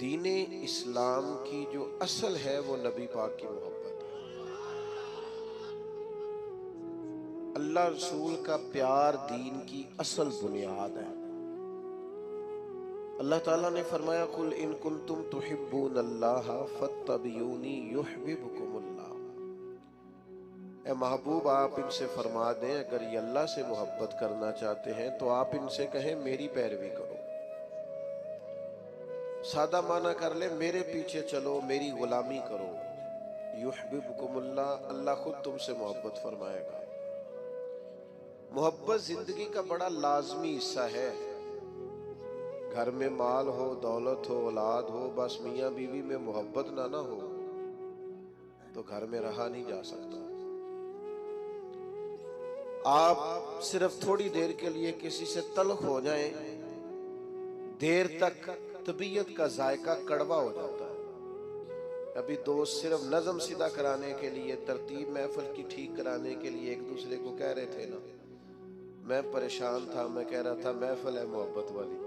دین اسلام کی جو اصل ہے وہ نبی پاک کی محبت ہے۔ اللہ رسول کا پیار دین کی اصل بنیاد ہے۔ اللہ تعالیٰ نے فرمایا قُلْ إِن كُنْتُمْ تُحِبُّونَ اللَّهَ فَاتَّبِعُونِي يُحْبِبْكُمُ اللَّهُ۔ اے محبوب آپ ان سے فرما دیں اگر یہ اللہ سے محبت کرنا چاہتے ہیں تو آپ ان سے کہیں میری پیروی کرو۔ سادہ معنی کر لیں میرے پیچھے چلو، میری غلامی کرو۔ یحببکم اللہ، اللہ خود تم سے محبت فرمائے گا۔ محبت زندگی کا بڑا لازمی حصہ ہے۔ گھر میں مال ہو، دولت ہو، اولاد ہو، بس میاں بیوی میں محبت نہ ہو تو گھر میں رہا نہیں جا سکتا۔ آپ صرف تھوڑی دیر کے لیے کسی سے تلخ ہو جائیں، دیر تک طبیعت کا ذائقہ کڑوا ہو جاتا ہے۔ ابھی دوست صرف نظم سیدھا کرانے کے لیے، ترتیب محفل کی ٹھیک کرانے کے لیے ایک دوسرے کو کہہ رہے تھے نا، میں پریشان تھا، میں کہہ رہا تھا محفل ہے محبت والی،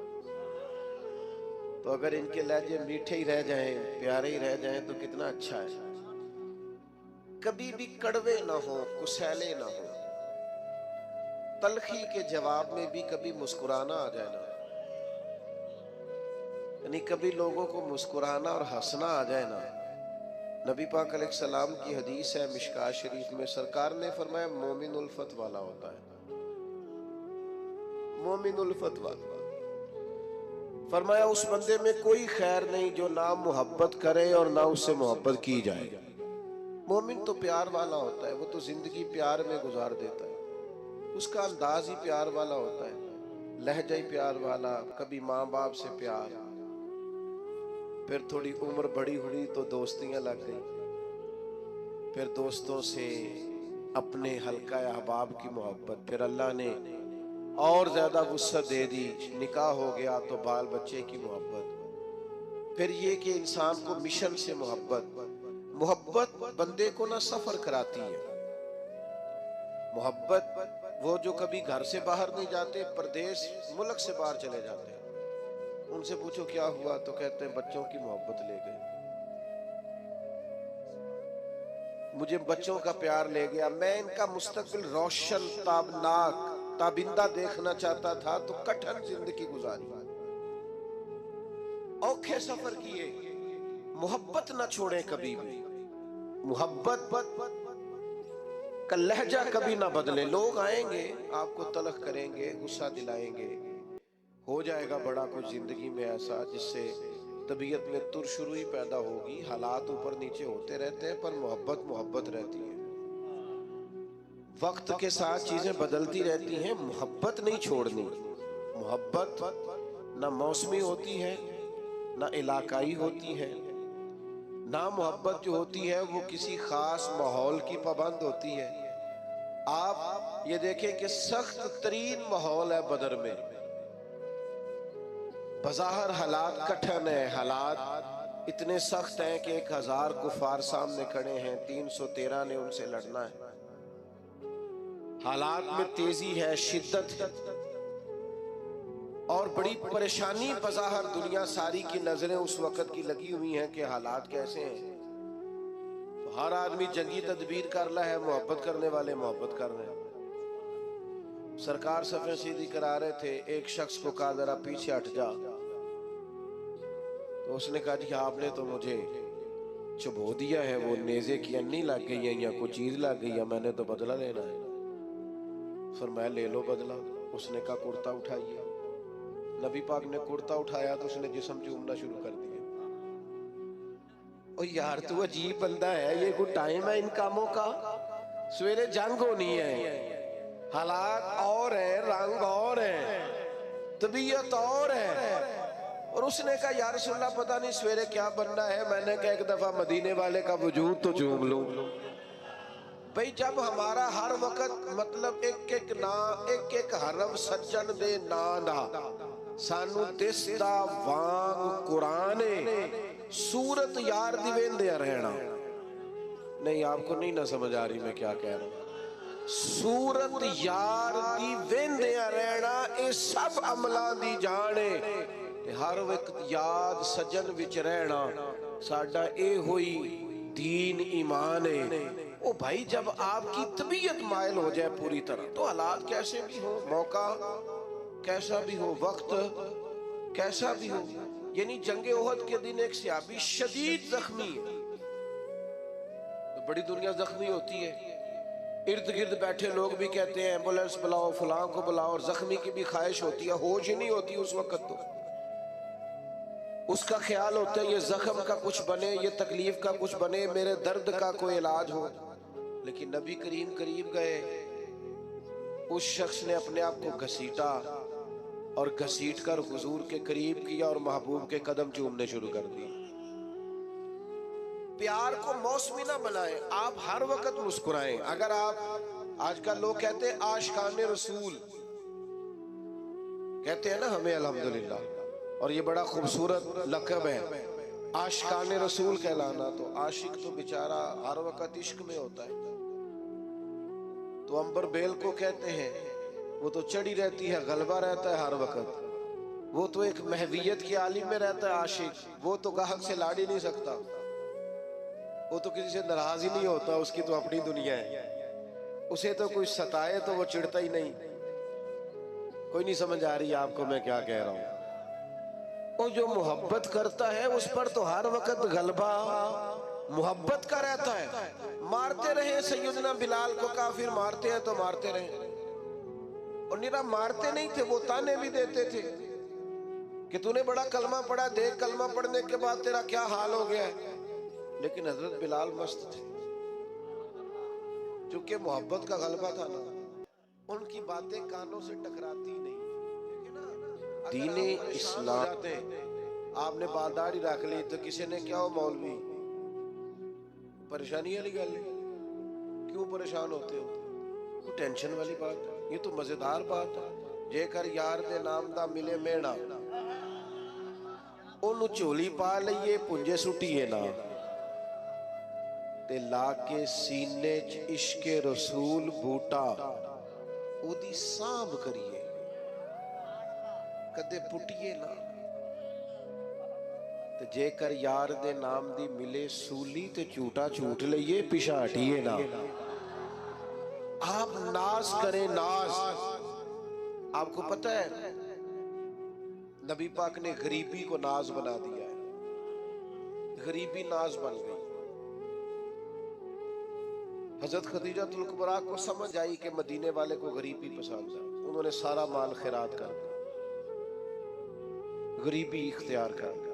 تو اگر ان کے لہجے میٹھے ہی رہ جائیں، پیارے ہی رہ جائیں تو کتنا اچھا ہے۔ کبھی بھی کڑوے نہ ہوں، کسیلے نہ ہوں، تلخی کے جواب میں بھی کبھی مسکرانا آ جائے نا، یعنی کبھی لوگوں کو مسکرانا اور ہنسنا آ جائے نا۔ نبی پاک علیہ السلام کی حدیث ہے مشکاۃ شریف میں، سرکار نے فرمایا مومن الفت والا ہوتا ہے، مومن الفت والا، فرمایا اس بندے میں کوئی خیر نہیں جو نہ محبت کرے اور نہ اس سے محبت کی جائے۔ مومن تو پیار والا ہوتا ہے، وہ تو زندگی پیار میں گزار دیتا ہے، اس کا انداز ہی پیار والا ہوتا ہے، لہجہ ہی پیار والا، کبھی ماں باپ سے پیار، پھر تھوڑی عمر بڑی ہوئی تو دوستیاں لگ گئی، پھر دوستوں سے اپنے حلقہ احباب کی محبت، پھر اللہ نے اور زیادہ وسعت دے دی، نکاح ہو گیا تو بال بچے کی محبت، پھر یہ کہ انسان کو مشن سے محبت۔ محبت بندے کو نہ سفر کراتی ہے، محبت وہ جو کبھی گھر سے باہر نہیں جاتے، پردیس ملک سے باہر چلے جاتے ہیں، ان سے پوچھو کیا ہوا تو کہتے ہیں بچوں کی محبت لے گئی، مجھے بچوں کا پیار لے گیا، میں ان کا مستقبل روشن، تابناک، تابندہ دیکھنا چاہتا تھا تو کٹھن زندگی گزاری، اوکھے سفر کیے۔ محبت نہ چھوڑے کبھی بھی، محبت کا لہجہ کبھی نہ بدلے۔ لوگ آئیں گے آپ کو تلخ کریں گے، غصہ دلائیں گے، ہو جائے گا بڑا کچھ زندگی میں ایسا جس سے طبیعت میں ترشروئی پیدا ہوگی، حالات اوپر نیچے ہوتے رہتے ہیں پر محبت محبت رہتی ہے۔ وقت کے ساتھ چیزیں بدلتی رہتی ہیں، محبت نہیں چھوڑنی۔ محبت نہ موسمی ہوتی ہے، نہ علاقائی ہوتی ہے، نہ محبت جو ہوتی ہے وہ کسی خاص ماحول کی پابند ہوتی ہے۔ آپ یہ دیکھیں کہ سخت ترین ماحول ہے بدر میں، بظاہر حالات کٹھن ہیں، حالات اتنے سخت ہیں کہ 1000 کفار سامنے کھڑے ہیں، 313 نے ان سے لڑنا ہے، حالات میں تیزی ہے، شدت ہے، اور بڑی پریشانی بظاہر دنیا ساری کی نظریں اس وقت کی لگی ہوئی ہیں کہ حالات کیسے ہیں، تو ہر آدمی جنگی تدبیر کر رہا ہے، محبت کرنے والے محبت کر رہے ہیں۔ سرکار صفیں سیدھی کرا رہے تھے، ایک شخص کو کہا ذرا پیچھے ہٹ جا، تو اس نے کہا جی آپ نے تو مجھے چبو دیا ہے، وہ نیزے کی انی لگ گئی ہے یا کوئی چیز لگ گئی ہے، میں نے تو بدلہ لینا ہے۔ فرمایا لے لو بدلہ۔ اس نے کہا کرتا اٹھائیے، نبی پاک نے کرتا اٹھایا تو اس نے جسم چومنا شروع کر دیا۔ او یار تو عجیب بندہ ہے، یہ کوئی ٹائم ہے ان کاموں کا؟ سویرے جنگ ہونی ہے، حالات اور ہیں، رنگ اور ہیں، طبیعت اور ہے، اور اس نے کہا یا رسول اللہ پتہ نہیں سویرے کیا بننا ہے۔ میں نے کہا ایک دفعہ مدینے والے کا وجود تو چوم لوں۔ بھئی جب ہمارا ہر وقت مطلب ایک ایک حرم سجن دے نانا سانو دستا وانگ قرآنے سورت یار دی ویندے رہنا۔ نہیں آپ کو نہیں نہ سمجھ آ رہی میں کیا کہہ رہا ہوں۔ سورت یار دی ویندے رہنا اے سب عملہ دی جانے، ہر وقت یاد سجن وچ رہنا ساڈا اے ہوئی دین ایمان ہے۔ او بھائی جب آپ کی طبیعت مائل ہو جائے پوری طرح تو حالات کیسے بھی ہو، موقع کیسا بھی ہو، وقت کیسا بھی ہو، یعنی جنگ احد کے دن ایک صحابی شدید زخمی ہے، تو بڑی دنیا زخمی ہوتی ہے، ارد گرد بیٹھے لوگ بھی کہتے ہیں ایمبولینس بلاؤ، فلاں کو بلاؤ، اور زخمی کی بھی خواہش ہوتی ہے، ہوش ہی نہیں ہوتی اس وقت، تو اس کا خیال ہوتا ہے یہ زخم کا کچھ بنے، یہ تکلیف کا کچھ بنے، میرے درد کا کوئی علاج ہو۔ لیکن نبی کریم قریب گئے، اس شخص نے اپنے آپ کو گھسیٹا اور گھسیٹ کر حضور کے قریب کیا اور محبوب کے قدم چومنے شروع کر دی۔ پیار کو موسمی نہ بنائیں، آپ ہر وقت مسکرائیں۔ اگر آپ آج کل لوگ کہتے ہیں عاشقان رسول کہتے ہیں نا ہمیں الحمدللہ، اور یہ بڑا خوبصورت لقب ہے عاشقان رسول کہلانا، تو عاشق تو بیچارہ ہر وقت عشق میں ہوتا ہے، تو امبر بیل کو کہتے ہیں وہ تو چڑھی رہتی ہے، غلبہ رہتا ہے ہر وقت، وہ تو ایک محویت کی عالم میں رہتا ہے عاشق، وہ تو گاہک سے لاڑ ہی نہیں سکتا، وہ تو کسی سے ناراض ہی نہیں ہوتا، اس کی تو اپنی دنیا ہے، اسے تو کوئی ستائے تو وہ چڑھتا ہی نہیں۔ کوئی نہیں سمجھ آ رہی آپ کو میں کیا کہہ رہا ہوں؟ وہ جو محبت کرتا ہے اس پر تو ہر وقت غلبہ محبت کا رہتا ہے۔ مارتے رہے سیدنا بلال کو کافر، مارتے ہیں تو مارتے رہے، اور نیرا مارتے نہیں تھے، وہ تانے بھی دیتے تھے کہ تو نے بڑا کلمہ پڑھا، دیکھ کلمہ پڑھنے کے بعد تیرا کیا حال ہو گیا ہے، لیکن حضرت بلال مست تھے، چونکہ محبت کا غلبہ تھا نا، ان کی باتیں کانوں سے ٹکراتی نہیں۔ دین اسلام آپ نے بالداری رکھ لی تو کسی نے کیا ہو مولوی، پریشانی والی گل ہے، کیوں پریشان ہوتے ہو؟ کوئی ٹینشن والی بات ہے؟ یہ تو مزیدار بات ہے۔ جے کر یار دے نام دا ملے میڑا، انہوں چولی پا لئیے پنجے سٹیے نا، تے لا کے سینے چ عشق رسول بوٹا او دی سانب کریے، کدے پٹیے نا، تے جے کر یار دے نام دی ملے سولی تے چوٹا چھوٹ لئیے پیچھا ہٹیے نا۔ آپ ناز کریں، ناز۔ آپ کو پتہ ہے نبی پاک نے غریبی کو ناز بنا دیا ہے، غریبی ناز بن گئی۔ حضرت خدیجہ الکبریٰ کو سمجھ آئی کہ مدینے والے کو غریبی پسند ہے، انہوں نے سارا مال خیرات کر دیا، غریبی اختیار کر دیا۔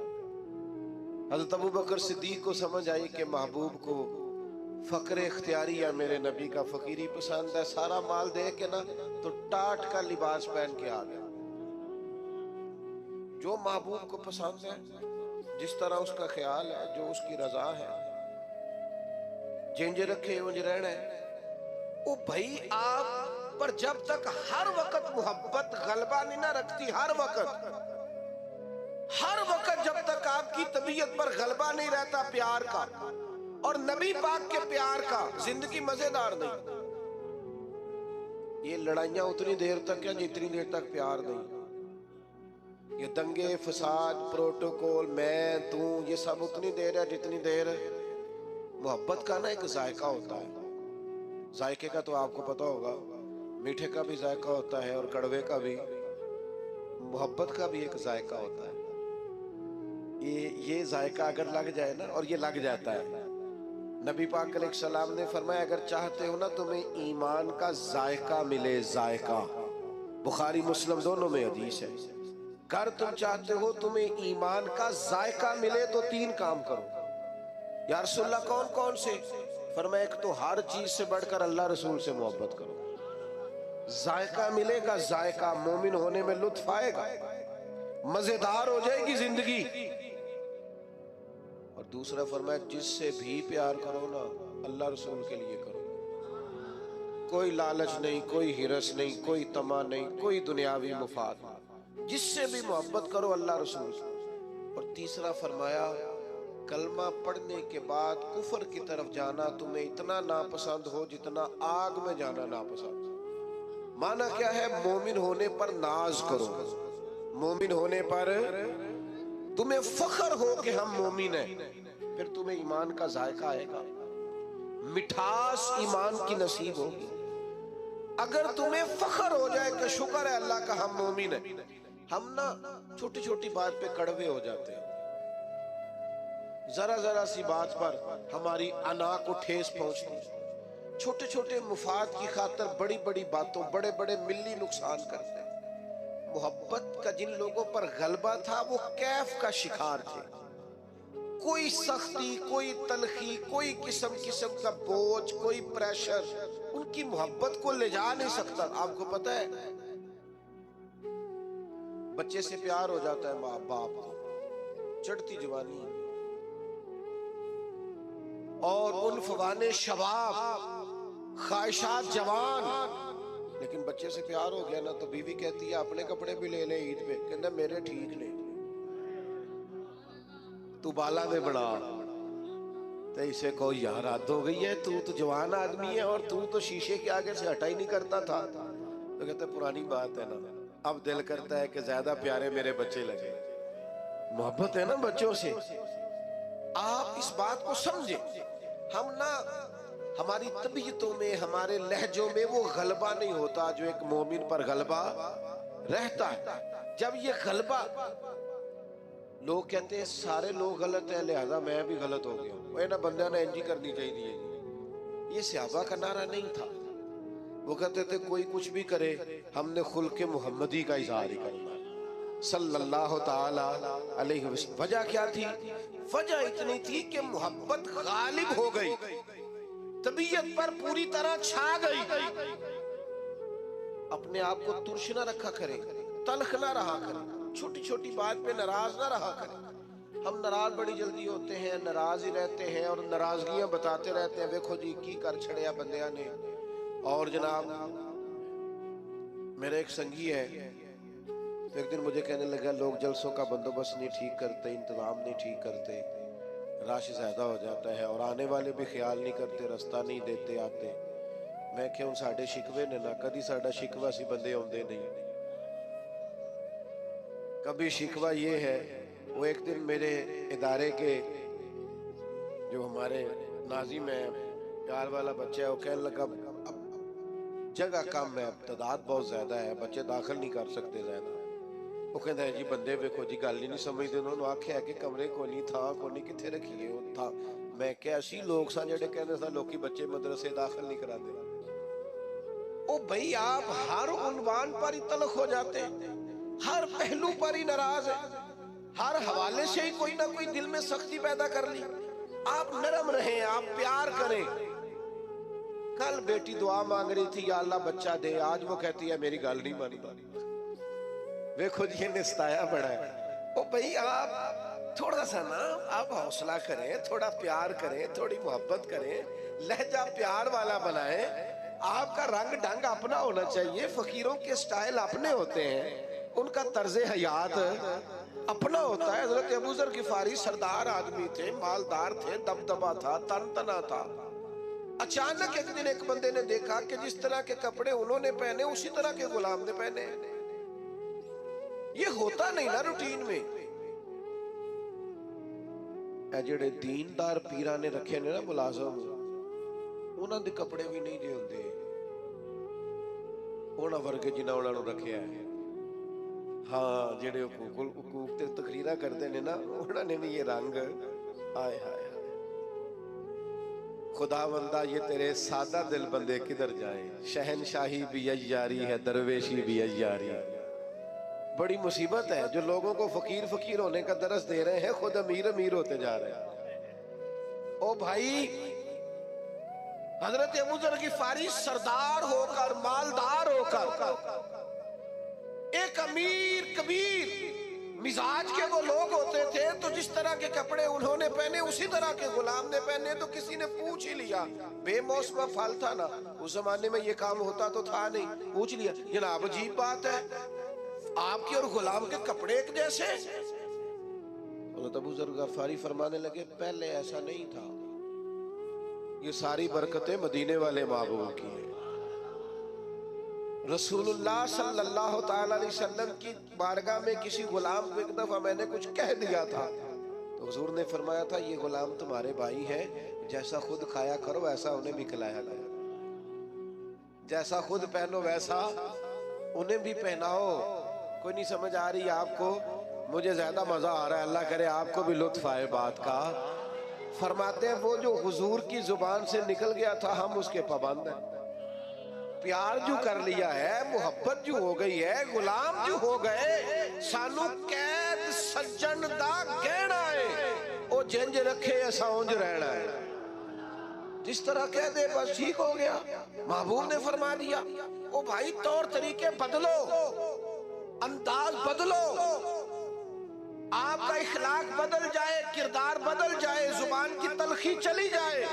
حضرت ابوبکر صدیق کو سمجھ آئی کہ محبوب کو فقر اختیاری ہے، میرے نبی کا فقیری پسند ہے، سارا مال دے کے نا تو ٹاٹ کا لباس پہن کے آ گیا۔ جو محبوب کو پسند ہے، جس طرح اس کا خیال ہے، جو اس کی رضا ہے، جنج رکھے انج رہنا ہے۔ او بھائی آپ پر جب تک ہر وقت محبت غلبہ نہیں نہ رکھتی، ہر وقت جب تک آپ کی طبیعت پر غلبہ نہیں رہتا پیار کا اور نبی پاک کے پیار کا، زندگی مزیدار نہیں۔ یہ لڑائیاں اتنی دیر تک ہیں جتنی دیر تک پیار نہیں، یہ دنگے فساد پروٹوکول میں تو یہ سب اتنی دیر ہے جتنی دیر محبت کا نا ایک ذائقہ ہوتا ہے۔ ذائقے کا تو آپ کو پتہ ہوگا، میٹھے کا بھی ذائقہ ہوتا ہے اور کڑوے کا بھی، محبت کا بھی ایک ذائقہ ہوتا ہے۔ یہ ذائقہ اگر لگ جائے نا، اور یہ لگ جاتا ہے، نبی پاک علیہ السلام نے فرمایا اگر چاہتے ہو نا تمہیں ایمان کا ذائقہ ملے، ذائقہ، بخاری مسلم دونوں میں حدیث ہے، اگر تم چاہتے ہو تمہیں ایمان کا ذائقہ ملے تو 3 کام کرو۔ یا رسول اللہ کون کون سے؟ فرمایا ایک تو ہر چیز سے بڑھ کر اللہ رسول سے محبت کرو، ذائقہ ملے گا، ذائقہ مومن ہونے میں لطف آئے گا، مزیدار ہو جائے گی زندگی۔ اور دوسرا فرمایا جس سے بھی پیار کرو نا اللہ رسول کے لیے کرو، کوئی لالچ نہیں، کوئی ہرس نہیں، کوئی طمع نہیں، کوئی دنیاوی مفاد، جس سے بھی محبت کرو اللہ رسول۔ اور تیسرا فرمایا کلمہ پڑھنے کے بعد کفر کی طرف جانا تمہیں اتنا ناپسند ہو جتنا آگ میں جانا ناپسند۔ معنی کیا ہے؟ مومن ہونے پر ناز کرو، مومن ہونے پر تمہیں فخر ہو کہ ہم مومن ہیں، پھر تمہیں ایمان کا ذائقہ آئے گا، مٹھاس ایمان کی نصیب ہوگی۔ اگر تمہیں فخر ہو جائے کہ شکر ہے اللہ کا ہم مومن ہیں، ہم نا چھوٹی چھوٹی بات پہ کڑوے ہو جاتے ہیں، ذرا ذرا سی بات پر ہماری انا کو ٹھیس پہنچتی ہے، چھوٹے چھوٹے مفاد کی خاطر بڑی بڑی باتوں بڑے بڑے ملی نقصان کرتے ہیں۔ محبت کا جن لوگوں پر غلبہ تھا وہ کیف کا شکار تھے، کوئی سختی، کوئی تلخی، کوئی قسم کا بوجھ، کوئی پریشر ان کی محبت کو لے جا نہیں سکتا۔ آپ کو پتہ ہے بچے سے پیار ہو جاتا ہے ماں باپ کو، چڑھتی جوانی اور عنفوان شباب، خواہشات جوان، لیکن بچے سے پیار ہو گیا نا تو بیوی کہتی ہے اپنے کپڑے بھی لے لے عید پہ، کہنا میرے ٹھیک نے، تو بالا دے بڑا، تو اسے کو یار حد ہو گئی ہے، تو جوان آدمی ہے اور تو شیشے کے آگے سے ہٹا ہی نہیں کرتا تھا۔ تو کہتے پرانی بات ہے نا، اب دل کرتا ہے کہ زیادہ پیارے میرے بچے لگے، محبت ہے نا بچوں سے۔ آپ اس بات کو سمجھیں، ہم نا ہماری طبیعتوں میں، ہمارے لہجوں میں وہ غلبہ نہیں ہوتا جو ایک مومن پر غلبہ رہتا ہے۔ جب یہ غلبہ، لوگ کہتے ہیں سارے لوگ غلط ہیں لہذا میں بھی غلط ہو گیا، وہ نا بندہ نے انجی کرنی چاہیے، یہ صحابہ کا نعرہ نہیں تھا۔ وہ کہتے تھے کوئی کچھ بھی کرے ہم نے خلق محمدی کا اظہار ہی کرنا صلی اللہ تعالی علیہ وسلم۔ وجہ کیا تھی؟ وجہ اتنی تھی کہ محبت غالب ہو گئی، طبیعت پر پوری طرح چھا گئی۔ اپنے آپ کو ترش نہ رکھا کرے، تلخ نہ رہا کرے، چھوٹی چھوٹی بات پہ ناراض نہ رہا کرے۔ ہم ناراض بڑی جلدی ہوتے ہیں، ناراض ہی رہتے ہیں اور ناراضگیاں بتاتے رہتے ہیں، دیکھو جی کی کر چھڑیا بندیاں نے۔ اور جناب میرے ایک سنگی ہے، ایک دن مجھے کہنے لگا لوگ جلسوں کا بندوبست نہیں ٹھیک کرتے، انتظام نہیں ٹھیک کرتے، رش زیادہ ہو جاتا ہے اور آنے والے بھی خیال نہیں کرتے، رستہ نہیں دیتے آتے۔ میں کہ ان ساڑھے شکوے نے نہ کدی ساڑھا شکوہ سی بندے ہوندے نہیں، کبھی شکوہ یہ ہے۔ وہ ایک دن میرے ادارے کے جو ہمارے ناظم ہے، پیار والا بچہ ہے، وہ کہنے لگا اب جگہ کم ہے، تعداد بہت زیادہ ہے، بچے داخل نہیں کر سکتے زیادہ۔ وہ کہتا ہے جی بندے ویکھو جی گل ہی نہیں سمجھتے، انہوں نے آکھیا کہ کمرے کو نہیں تھا کو نہیں کتھے رکھیے وہ تھا۔ میں کہ ایسی لوگ سا جڑے کہنے سا لوکی بچے مدرسے داخل نہیں کرا دے۔ او بھئی آپ ہر عنوان پر ہی تلخ ہو جاتے ہیں، ہر پہلو پر ہی ناراض ہے، ہر حوالے سے ہی کوئی نہ کوئی دل میں سختی پیدا کر لی۔ آپ نرم رہیں، آپ پیار کریں۔ کل بیٹی دعا مانگ رہی تھی یا اللہ بچہ دے، آج وہ کہتی ہے میری گل نہیں مانی۔ ویکھو جی یہ نستایا بڑا ہے۔ او بھئی آپ تھوڑا سا نا آپ حوصلہ کریں، تھوڑا پیار کریں، تھوڑی محبت کریں، لہجہ پیار والا بنائیں۔ آپ کا رنگ ڈھنگ اپنا ہونا چاہیے، فقیروں کے سٹائل اپنے ہوتے ہیں، ان کا طرز حیات اپنا ہوتا ہے۔ حضرت ابو ذر غفاری سردار آدمی تھے، مالدار تھے، دبدبا تھا، تن تنا تھا۔ اچانک ایک دن ایک بندے نے دیکھا کہ جس طرح کے کپڑے انہوں نے پہنے اسی طرح کے غلام نے پہنے۔ یہ ہوتا نہیں نا روٹین میں۔ اے جڑے دیندار پیران نے رکھے نے نا ملازم، انہاں دے کپڑے بھی نہیں دے ہوندے، انہاں ورگے جنہاں انہاں نوں رکھیا ہے۔ ہاں جڑے حقوق تے تقریرا کرتے نے نا، انہاں نے بھی یہ رنگ، آئے ہائے خدا بندہ یہ تیرے سادہ دل بندے کدھر جائیں، شہنشاہی بھی عیاری ہے، درویشی بھی عیاری۔ بڑی مصیبت ہے جو لوگوں کو فقیر فقیر ہونے کا درس دے رہے ہیں، خود امیر امیر ہوتے جا رہے ہیں۔ او بھائی حضرت ابو ذر غفاری سردار ہو کر، مالدار ہو کر، ایک امیر کبیر مزاج کے وہ لوگ ہوتے تھے، تو جس طرح کے کپڑے انہوں نے پہنے اسی طرح کے غلام نے پہنے۔ تو کسی نے پوچھ ہی لیا، بے موسمہ پھل تھا نا، اس زمانے میں یہ کام ہوتا تو تھا نہیں، پوچھ لیا جناب عجیب بات ہے آپ کے اور غلام کے کپڑے ایک جیسے؟ حضرت ابو ذر غفاری فرمانے لگے پہلے ایسا نہیں تھا، یہ ساری برکتیں مدینے والے محبوب کی ہیں۔ رسول اللہ صلی اللہ تعالی علیہ وسلم کی بارگاہ میں کسی غلام کو ایک دفعہ میں نے کچھ کہہ دیا تھا تو حضور نے فرمایا تھا یہ غلام تمہارے بھائی ہیں، جیسا خود کھایا کرو ویسا انہیں بھی کھلایا کرو، جیسا خود پہنو ویسا انہیں بھی پہناؤ۔ کوئی نہیں سمجھ آ رہی آپ کو؟ مجھے زیادہ مزہ آ رہا ہے، اللہ کرے آپ کو بھی لطف آئے بات کا۔ فرماتے ہیں وہ جو حضور کی زبان سے نکل گیا تھا ہم اس کے پابند ہیں، پیار جو کر لیا ہے، محبت جو ہو گئی ہے، غلام جو ہو گئے، سانو قید سجن دا گہنا ہے، او جنج رکھے ایسا اونج رہنا ہے، جس طرح کہہ دے بس ٹھیک ہو گیا۔ محبوب نے فرما دیا او بھائی طور طریقے بدلو، انداز بدلو، آپ کا اخلاق بدل جائے، کردار بدل جائے، زبان کی تلخی چلی جائے،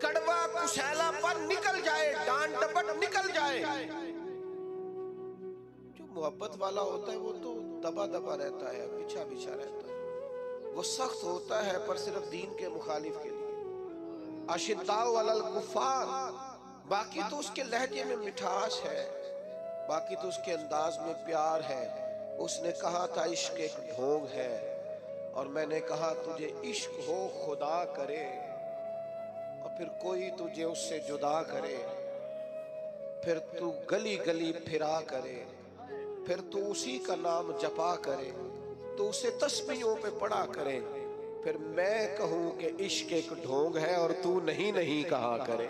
کڑوا کسیلا پر نکل جائے، ڈانٹ ڈپٹ نکل جائے۔ جو محبت والا ہوتا ہے وہ تو دبا دبا رہتا ہے، بچھا بچھا رہتا ہے، وہ سخت ہوتا ہے پر صرف دین کے مخالف کے لیے۔ اشداء علی الکفار، باقی تو اس کے لہجے میں مٹھاس ہے، باقی تو اس کے انداز میں پیار ہے۔ اس نے کہا تھا عشق ایک ڈھونگ ہے، اور میں نے کہا تجھے عشق ہو خدا کرے، اور پھر کوئی تجھے اس سے جدا کرے، پھر تو گلی گلی پھرا کرے، پھر تو اسی کا نام جپا کرے، تو اسے تسبیحوں پہ پڑھا کرے، پھر میں کہوں کہ عشق ایک ڈھونگ ہے اور تو نہیں نہیں کہا کرے۔